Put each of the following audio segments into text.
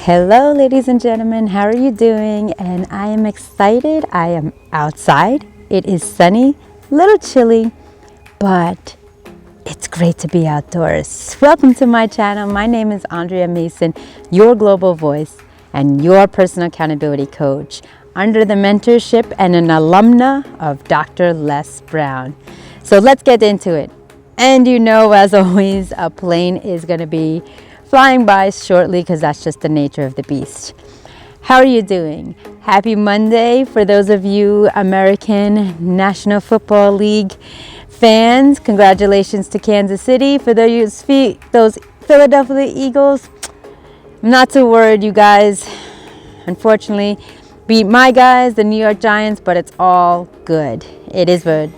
Hello, ladies and gentlemen. How are you doing? And I am excited. I am outside. It is sunny, a little chilly, but it's great to be outdoors. Welcome to my channel. My name is Andrea Mason, your global voice and your personal accountability coach under the mentorship and an alumna of Dr. Les Brown. So let's get into it. And you know, as always, a plane is going to be flying by shortly because that's just the nature of the beast. How are you doing? Happy Monday for those of you American National Football League fans. Congratulations to Kansas City. For those Philadelphia Eagles, I'm not too worried. You guys, unfortunately, beat my guys, the New York Giants, but it's all good. It is good.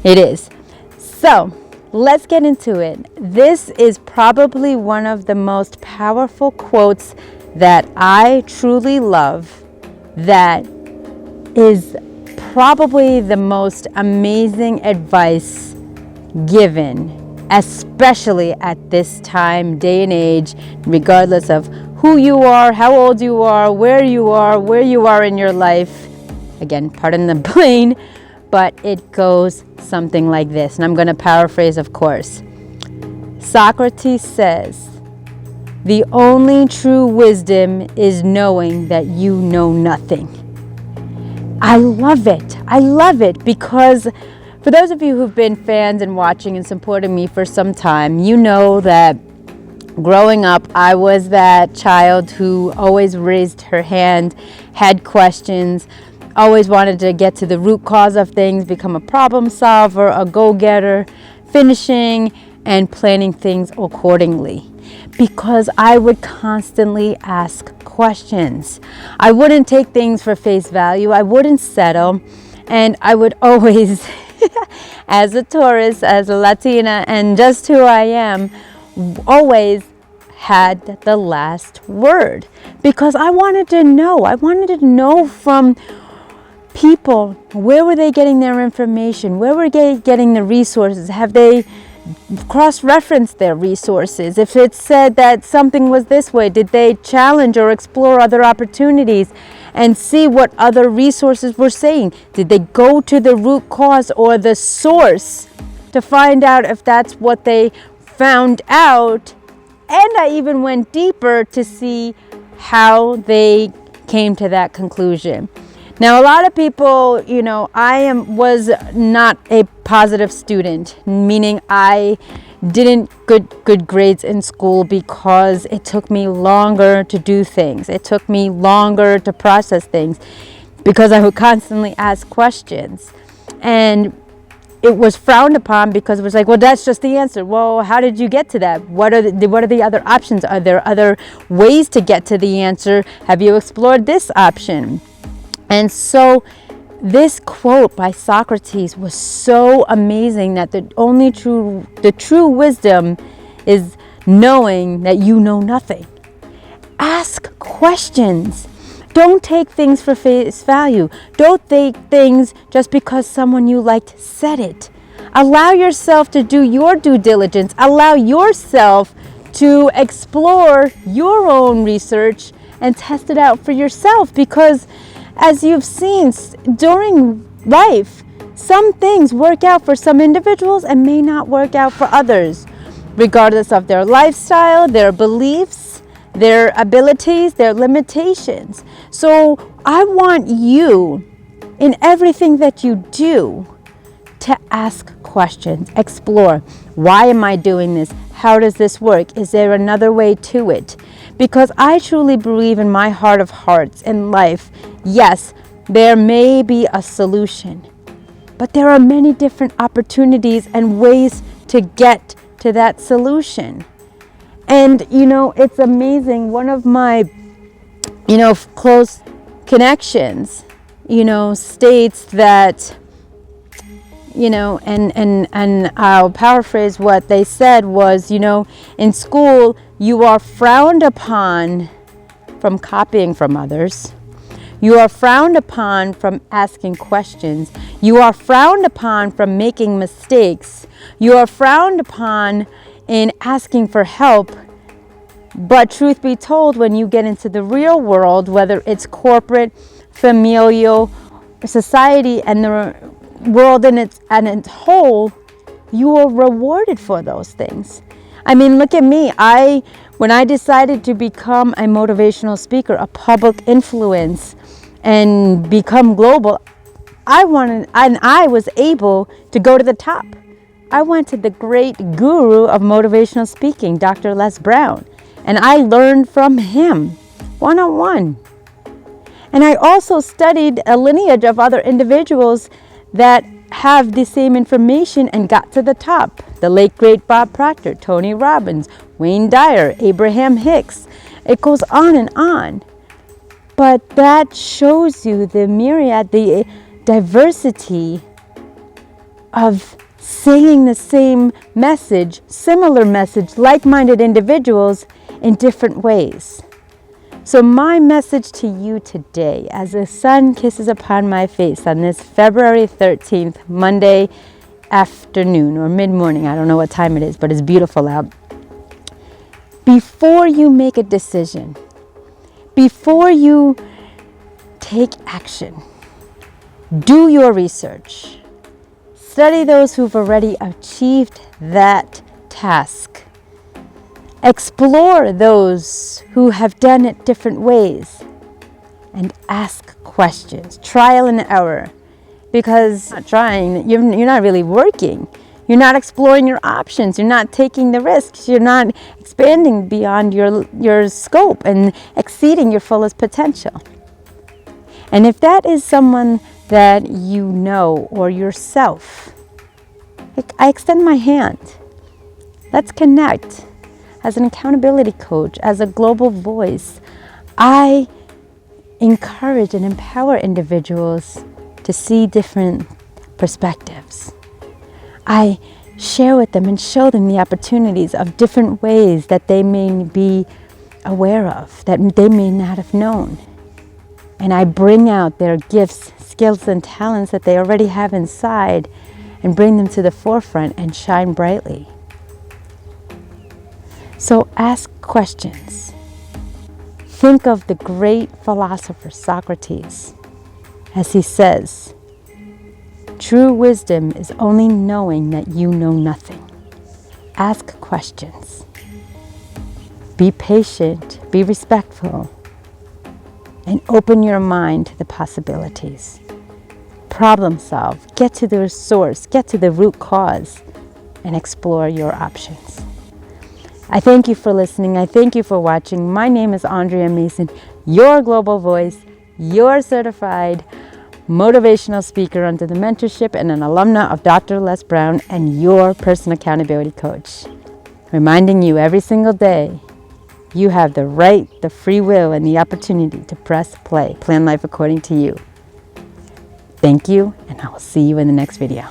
It is. So, let's get into it. This is probably one of the most powerful quotes that I truly love, that is probably the most amazing advice given, especially at this time, day and age, regardless of who you are, how old you are, where you are in your life. Again, pardon the plane, but it goes something like this, and I'm going to paraphrase, of course. Socrates says, "The only true wisdom is knowing that you know nothing." I love it. I love it because for those of you who've been fans and watching and supporting me for some time, you know that growing up, I was that child who always raised her hand, had questions, always wanted to get to the root cause of things, become a problem solver, a go-getter, finishing and planning things accordingly. Because I would constantly ask questions. I wouldn't take things for face value. I wouldn't settle. And I would always, as a Taurus, as a Latina, and just who I am, always had the last word. Because I wanted to know. I wanted to know from people, where were they getting their information? Where were they getting the resources? Have they cross-referenced their resources? If it said that something was this way, did they challenge or explore other opportunities and see what other resources were saying? Did they go to the root cause or the source to find out if that's what they found out? And I even went deeper to see how they came to that conclusion. Now, a lot of people, was not a positive student, meaning I didn't get good grades in school because it took me longer to do things. It took me longer to process things because I would constantly ask questions. And it was frowned upon because it was like, well, that's just the answer. Well, how did you get to that? What are the other options? Are there other ways to get to the answer? Have you explored this option? And so this quote by Socrates was so amazing, that the true wisdom is knowing that you know nothing. Ask questions. Don't take things for face value. Don't take things just because someone you liked said it. Allow yourself to do your due diligence. Allow yourself to explore your own research and test it out for yourself, because as you've seen during life, some things work out for some individuals and may not work out for others, regardless of their lifestyle, their beliefs, their abilities, their limitations. So I want you, in everything that you do, to ask questions, explore. Why am I doing this? How does this work? Is there another way to it? Because I truly believe in my heart of hearts in life, yes, there may be a solution, but there are many different opportunities and ways to get to that solution. And, it's amazing. One of my, close connections, states that, and I'll paraphrase what they said was, in school, you are frowned upon from copying from others. You are frowned upon from asking questions. You are frowned upon from making mistakes. You are frowned upon in asking for help. But truth be told, when you get into the real world, whether it's corporate, familial, society, and the world in its whole, you are rewarded for those things. I mean, look at me. When I decided to become a motivational speaker, a public influence, and become global, I was able to go to the top. I went to the great guru of motivational speaking, Dr. Les Brown, and I learned from him one-on-one. And I also studied a lineage of other individuals that have the same information and got to the top. The late great Bob Proctor, Tony Robbins, Wayne Dyer, Abraham Hicks. It goes on and on. But that shows you the myriad, the diversity of saying the same message, similar message, like-minded individuals in different ways. So my message to you today, as the sun kisses upon my face on this February 13th, Monday afternoon or mid-morning, I don't know what time it is, but it's beautiful out. Before you make a decision, before you take action, do your research. Study those who've already achieved that task. Explore those who have done it different ways and ask questions, trial and error, because not trying, you're not really working. You're not exploring your options. You're not taking the risks. You're not expanding beyond your scope and exceeding your fullest potential. And if that is someone that you know or yourself, I extend my hand. Let's connect. As an accountability coach, as a global voice, I encourage and empower individuals to see different perspectives. I share with them and show them the opportunities of different ways that they may be aware of, that they may not have known. And I bring out their gifts, skills, and talents that they already have inside and bring them to the forefront and shine brightly. So ask questions. Think of the great philosopher Socrates, as he says, true wisdom is only knowing that you know nothing. Ask questions. Be patient, be respectful, and open your mind to the possibilities. Problem solve, get to the source, get to the root cause, and explore your options. I thank you for listening. I thank you for watching. My name is Andrea Mason, your global voice, your certified motivational speaker under the mentorship and an alumna of Dr. Les Brown, and your personal accountability coach. Reminding you every single day, you have the right, the free will, and the opportunity to press play. Plan life according to you. Thank you, and I will see you in the next video.